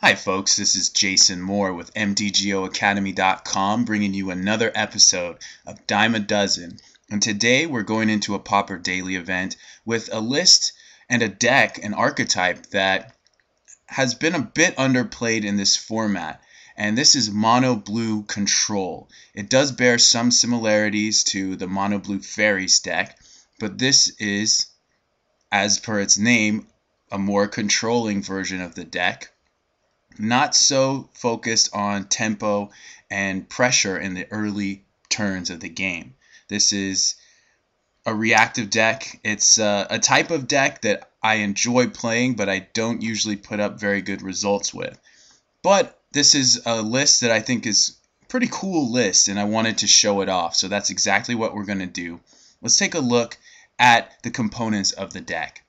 Hi folks, this is Jason Moore with MTGOacademy.com bringing you another episode of Dime a Dozen. And today we're going into a Pauper daily event with a list and a deck, an archetype that has been a bit underplayed in this format. And this is Mono Blue Control. It does bear some similarities to the Mono Blue Fairies deck, but this is, as per its name, a more controlling version of the deck. Not so focused on tempo and pressure in the early turns of the game. This is a reactive deck. It's a type of deck that I enjoy playing, but I don't usually put up very good results with. But this is a list that I think is a pretty cool list, and I wanted to show it off. So that's exactly what we're going to do. Let's take a look at the components of the deck.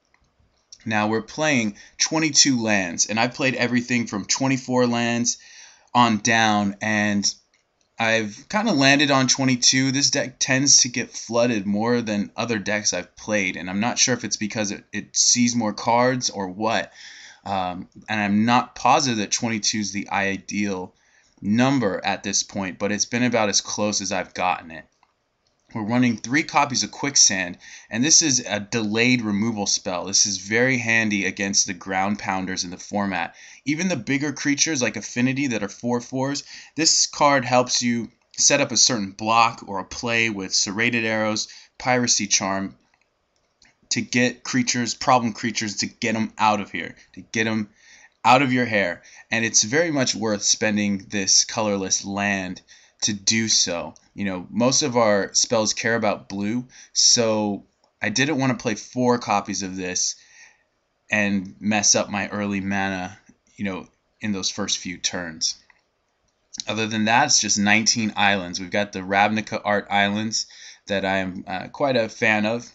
Now we're playing 22 lands, and I've played everything from 24 lands on down, and I've kind of landed on 22. This deck tends to get flooded more than other decks I've played, and I'm not sure if it's because it sees more cards or what. And I'm not positive that 22 is the ideal number at this point, but it's been about as close as I've gotten it. We're running 3 copies of Quicksand, and this is a delayed removal spell. This is very handy against the ground pounders in the format. Even the bigger creatures like Affinity that are 4/4s, this card helps you set up a certain block or a play with Serrated Arrows, Piracy Charm, to get creatures, problem creatures, to get them out of here, to get them out of your hair. And it's very much worth spending this colorless land to do so. You know, most of our spells care about blue, so I didn't want to play 4 copies of this and mess up my early mana, in those first few turns. Other than that, it's just 19 islands. We've got the Ravnica Art Islands that I'm quite a fan of.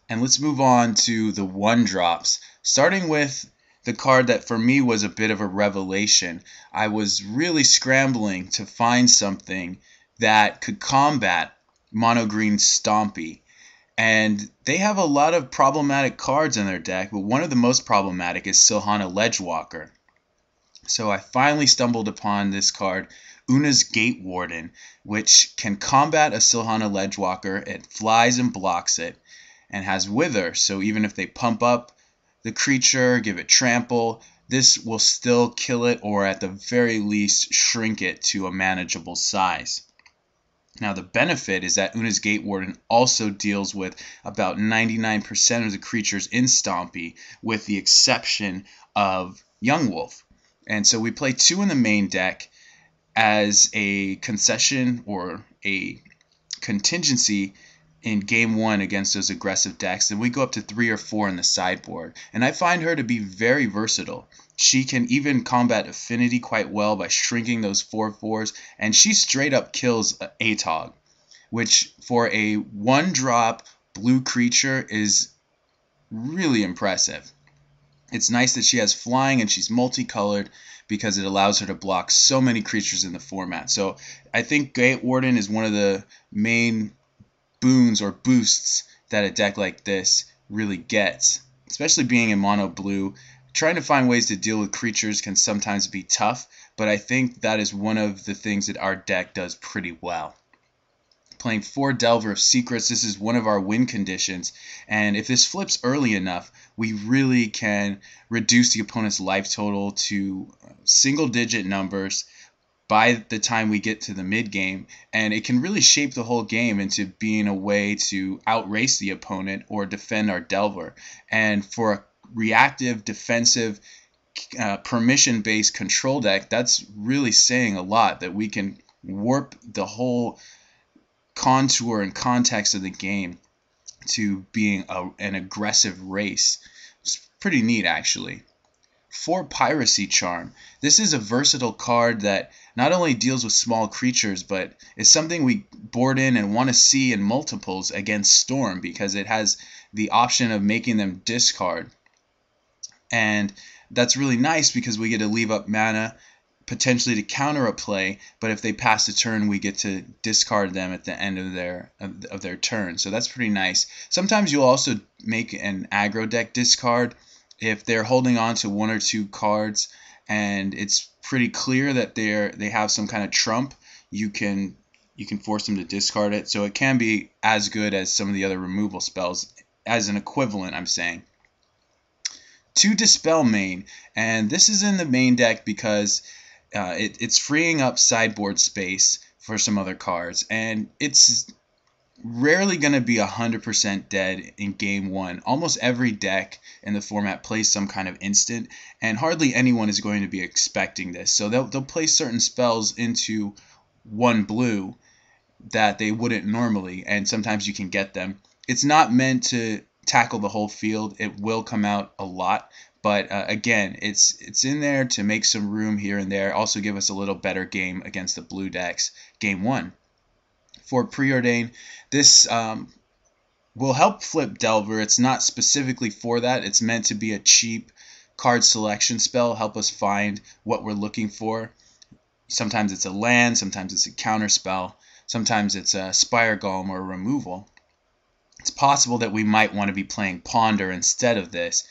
And let's move on to the 1-drops, starting with the card that for me was a bit of a revelation. I was really scrambling to find something that could combat Mono Green Stompy. And they have a lot of problematic cards in their deck, but one of the most problematic is Silhana Ledgewalker. So I finally stumbled upon this card, Una's Gate Warden, which can combat a Silhana Ledgewalker. It flies and blocks it, and has Wither, so even if they pump up the creature, give it trample, this will still kill it or at the very least shrink it to a manageable size. Now the benefit is that Una's Gate Warden also deals with about 99% of the creatures in Stompy, with the exception of Young Wolf. And so we play 2 in the main deck as a concession or a contingency in game 1 against those aggressive decks. Then we go up to 3 or 4 in the sideboard, and I find her to be very versatile. She can even combat Affinity quite well by shrinking those 4/4s, and she straight up kills Atog, which for a 1-drop blue creature is really impressive. It's nice that she has flying and she's multicolored because it allows her to block so many creatures in the format. So I think Gate Warden is one of the main boons or boosts that a deck like this really gets, especially being in mono blue. Trying to find ways to deal with creatures can sometimes be tough, but I think that is one of the things that our deck does pretty well. Playing 4 Delvar Secrets, this is one of our win conditions, and if this flips early enough, we really can reduce the opponent's life total to single-digit numbers by the time we get to the mid game, and it can really shape the whole game into being a way to outrace the opponent or defend our Delvar. And for a reactive, defensive, permission-based control deck, that's really saying a lot, that we can warp the whole contour and context of the game to being an aggressive race. It's pretty neat, actually. For Piracy Charm, this is a versatile card that not only deals with small creatures, but is something we board in and want to see in multiples against Storm, because it has the option of making them discard. And that's really nice because we get to leave up mana potentially to counter a play, but if they pass the turn, we get to discard them at the end of their turn. So that's pretty nice. Sometimes you'll also make an aggro deck discard if they're holding on to one or two cards and it's pretty clear that they have some kind of trump, you can force them to discard it. So it can be as good as some of the other removal spells as an equivalent, I'm saying. 2 Dispel Main, and this is in the main deck because it's freeing up sideboard space for some other cards, and it's rarely going to be 100% dead in game 1. Almost every deck in the format plays some kind of instant, and hardly anyone is going to be expecting this. So they'll play certain spells into 1 blue that they wouldn't normally, and sometimes you can get them. It's not meant to tackle the whole field. It will come out a lot, but again, it's in there to make some room here and there, also give us a little better game against the blue decks game 1. For Preordained, this will help flip Delvar. It's not specifically for that. It's meant to be a cheap card selection spell, help us find what we're looking for. Sometimes it's a land, sometimes it's a counter spell, sometimes it's a Spire Golem or a removal. It's possible that we might want to be playing Ponder instead of this,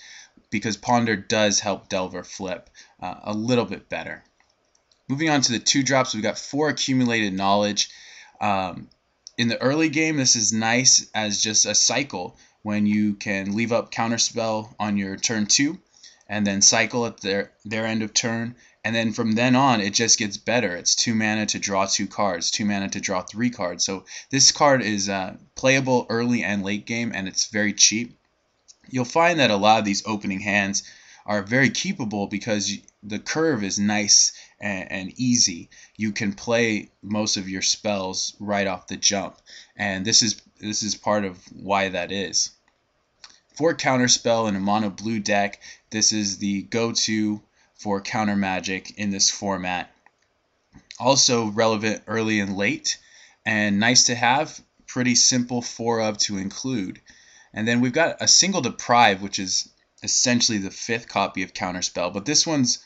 because Ponder does help Delvar flip a little bit better. Moving on to the 2 drops, we've got 4 Accumulated Knowledge. In the early game, this is nice as just a cycle when you can leave up Counterspell on your turn 2 and then cycle at their end of turn. And then from then on, it just gets better. It's 2 mana to draw 2 cards, 2 mana to draw 3 cards. So this card is playable early and late game, and it's very cheap. You'll find that a lot of these opening hands are very keepable because the curve is nice and easy. You can play most of your spells right off the jump, and this is part of why that is. For Counterspell in a mono blue deck, this is the go-to for counter magic in this format. Also relevant early and late, and nice to have, pretty simple 4 of to include. And then we've got a single Deprive, which is essentially the 5th copy of Counterspell, but this one's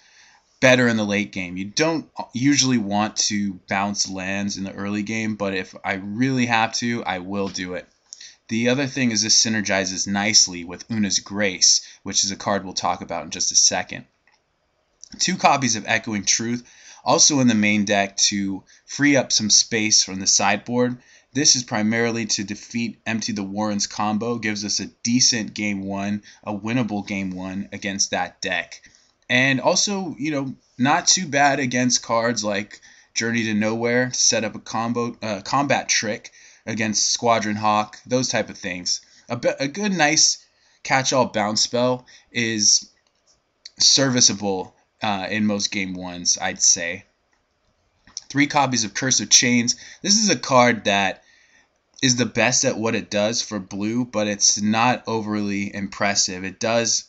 better in the late game. You don't usually want to bounce lands in the early game, but if I really have to, I will do it. The other thing is this synergizes nicely with Una's Grace, which is a card we'll talk about in just a second. 2 copies of Echoing Truth, also in the main deck to free up some space from the sideboard. This is primarily to defeat Empty the Warren's combo, gives us a decent game 1, a winnable game 1 against that deck. And also, not too bad against cards like Journey to Nowhere to set up a combat trick against Squadron Hawk, those type of things. A good, nice catch-all bounce spell is serviceable in most game 1s, I'd say. 3 copies of Curse of Chains. This is a card that is the best at what it does for blue, but it's not overly impressive. It does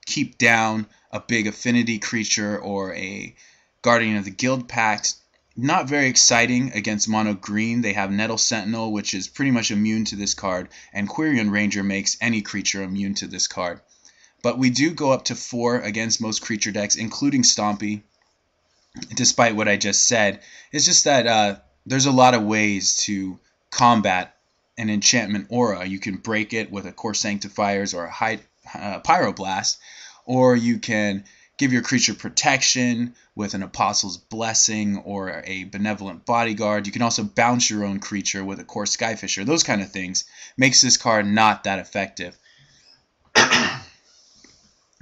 keep down a big affinity creature or a Guardian of the Guild Pact. Not very exciting against mono green. They have Nettle Sentinel, which is pretty much immune to this card, and Quirion Ranger makes any creature immune to this card. But we do go up to 4 against most creature decks, including Stompy, despite what I just said. It's just that there's a lot of ways to combat an enchantment aura. You can break it with a Core Sanctifiers or a Pyro Blast, or you can give your creature protection with an Apostle's Blessing or a Benevolent Bodyguard. You can also bounce your own creature with a Core Skyfisher. Those kind of things makes this card not that effective.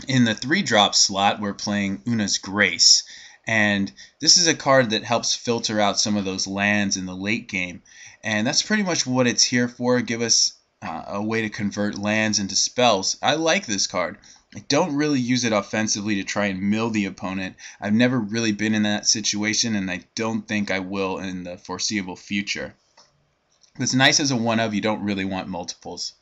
In the 3-drop slot, we're playing Una's Grace. And this is a card that helps filter out some of those lands in the late game. And that's pretty much what it's here for. Give us a way to convert lands into spells. I like this card. I don't really use it offensively to try and mill the opponent. I've never really been in that situation, and I don't think I will in the foreseeable future. It's nice as a 1-of. You don't really want multiples.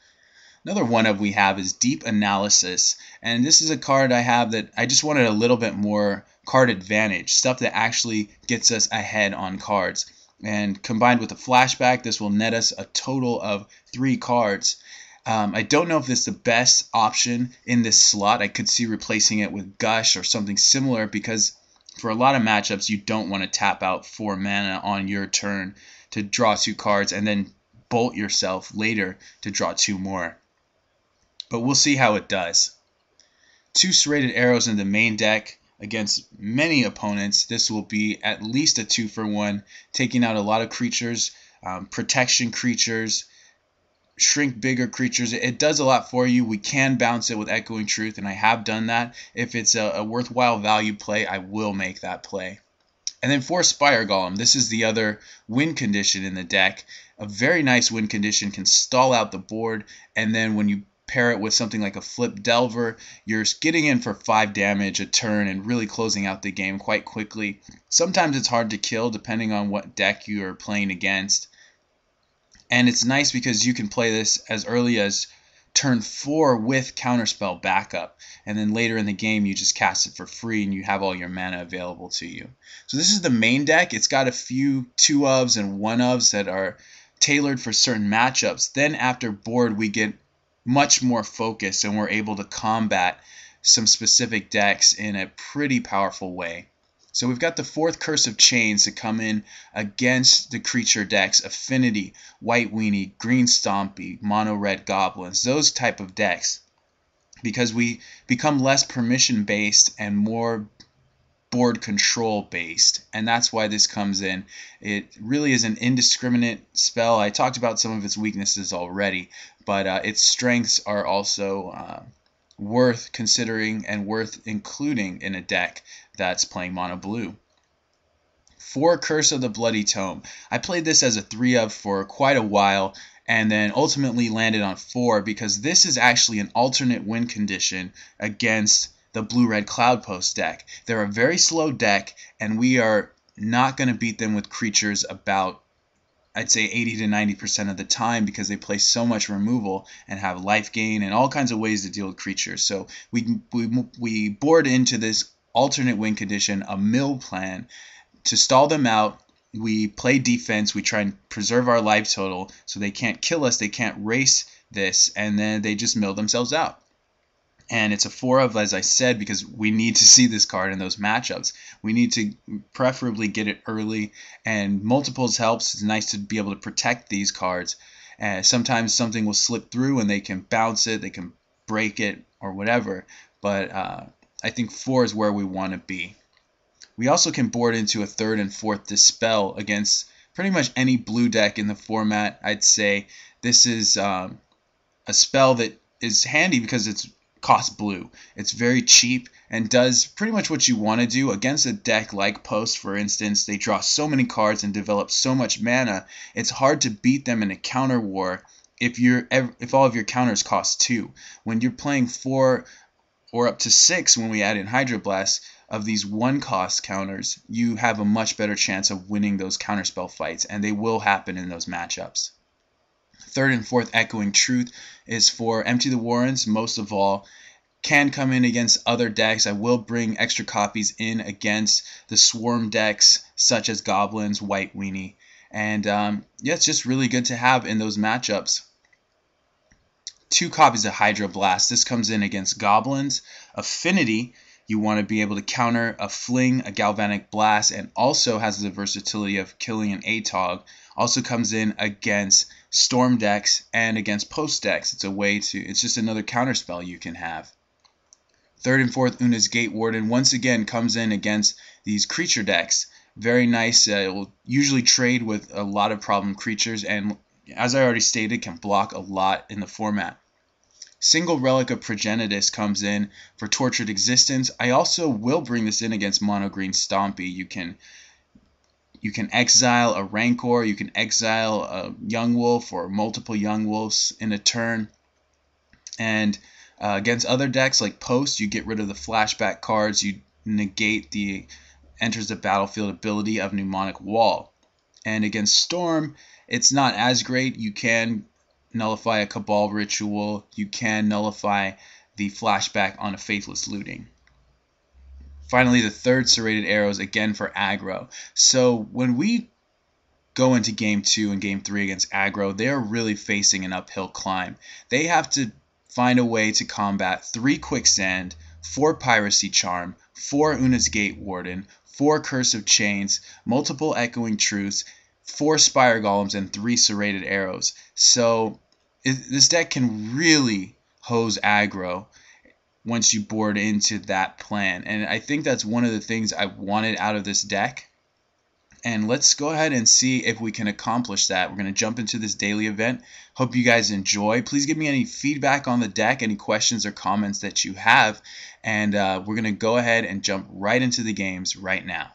Another 1-of we have is Deep Analysis, and this is a card I have that I just wanted a little bit more card advantage, stuff that actually gets us ahead on cards. And combined with a flashback, this will net us a total of 3 cards. I don't know if this is the best option in this slot. I could see replacing it with Gush or something similar, because for a lot of matchups you don't want to tap out 4 mana on your turn to draw 2 cards and then bolt yourself later to draw 2 more. But we'll see how it does. 2 serrated arrows in the main deck against many opponents. This will be at least a 2-for-1, taking out a lot of creatures, protection creatures, shrink bigger creatures. It does a lot for you. We can bounce it with Echoing Truth, and I have done that. If it's a worthwhile value play, I will make that play. And then for Spire Golem, this is the other win condition in the deck. A very nice win condition, can stall out the board, and then when you pair it with something like a flip Delver, you're getting in for 5 damage a turn and really closing out the game quite quickly. Sometimes it's hard to kill depending on what deck you are playing against. And it's nice because you can play this as early as turn 4 with Counterspell backup, and then later in the game you just cast it for free and you have all your mana available to you. So this is the main deck. It's got a few 2-ofs and 1-ofs that are tailored for certain matchups. Then after board we get much more focused and we're able to combat some specific decks in a pretty powerful way. So we've got the 4th Curse of Chains to come in against the creature decks, Affinity, White Weenie, Green Stompy, Mono Red Goblins, those type of decks, because we become less permission based and more board control based, and that's why this comes in. It really is an indiscriminate spell. I talked about some of its weaknesses already, but its strengths are also worth considering and worth including in a deck that's playing mono blue. 4 Curse of the Bloody Tome. I played this as a 3-of for quite a while and then ultimately landed on 4 because this is actually an alternate win condition against the Blue-Red Cloudpost deck. They're a very slow deck, and we are not going to beat them with creatures about, I'd say, 80 to 90% of the time because they play so much removal and have life gain and all kinds of ways to deal with creatures. So we board into this alternate win condition, a mill plan, to stall them out. We play defense. We try and preserve our life total so they can't kill us, they can't race this, and then they just mill themselves out. And it's a 4-of, as I said, because we need to see this card in those matchups. We need to preferably get it early, and multiples helps. It's nice to be able to protect these cards. Sometimes something will slip through and they can bounce it, they can break it, or whatever. But I think 4 is where we want to be. We also can board into a 3rd and 4th Dispel against pretty much any blue deck in the format. I'd say this is a spell that is handy because it's cost blue. It's very cheap and does pretty much what you want to do against a deck like Post, for instance. They draw so many cards and develop so much mana. It's hard to beat them in a counter war if all of your counters cost 2. When you're playing 4 or up to 6, when we add in Hydra Blast, of these 1-cost counters, you have a much better chance of winning those counterspell fights, and they will happen in those matchups. 3rd and 4th Echoing Truth is for Empty the Warrens, most of all. Can come in against other decks. I will bring extra copies in against the swarm decks, such as Goblins, White Weenie. And yeah, it's just really good to have in those matchups. 2 copies of Hydra Blast. This comes in against Goblins. Affinity, you want to be able to counter a Fling, a Galvanic Blast, and also has the versatility of killing an ATOG. Also comes in against Storm decks and against Post decks. It's just another counterspell you can have. 3rd and 4th Una's Gate Warden once again comes in against these creature decks. Very nice. It will usually trade with a lot of problem creatures, and as I already stated, can block a lot in the format. Single Relic of Progenitus comes in for Tortured Existence. I also will bring this in against Mono Green Stompy. You can exile a Rancor, you can exile a Young Wolf or multiple Young Wolves in a turn. And against other decks like Post, you get rid of the flashback cards, you negate the enters the battlefield ability of Mnemonic Wall. And against Storm, it's not as great. You can nullify a Cabal Ritual, you can nullify the flashback on a Faithless Looting. Finally, the 3rd Serrated Arrows, again for aggro. So when we go into Game 2 and Game 3 against aggro, they're really facing an uphill climb. They have to find a way to combat 3 Quicksand, 4 Piracy Charm, 4 Una's Gate Warden, 4 Curse of Chains, multiple Echoing Truths, 4 Spire Golems, and 3 Serrated Arrows. So this deck can really hose aggro. once you board into that plan. And I think that's one of the things I wanted out of this deck. And let's go ahead and see if we can accomplish that. We're going to jump into this daily event. Hope you guys enjoy. Please give me any feedback on the deck, any questions or comments that you have. And we're going to go ahead and jump right into the games right now.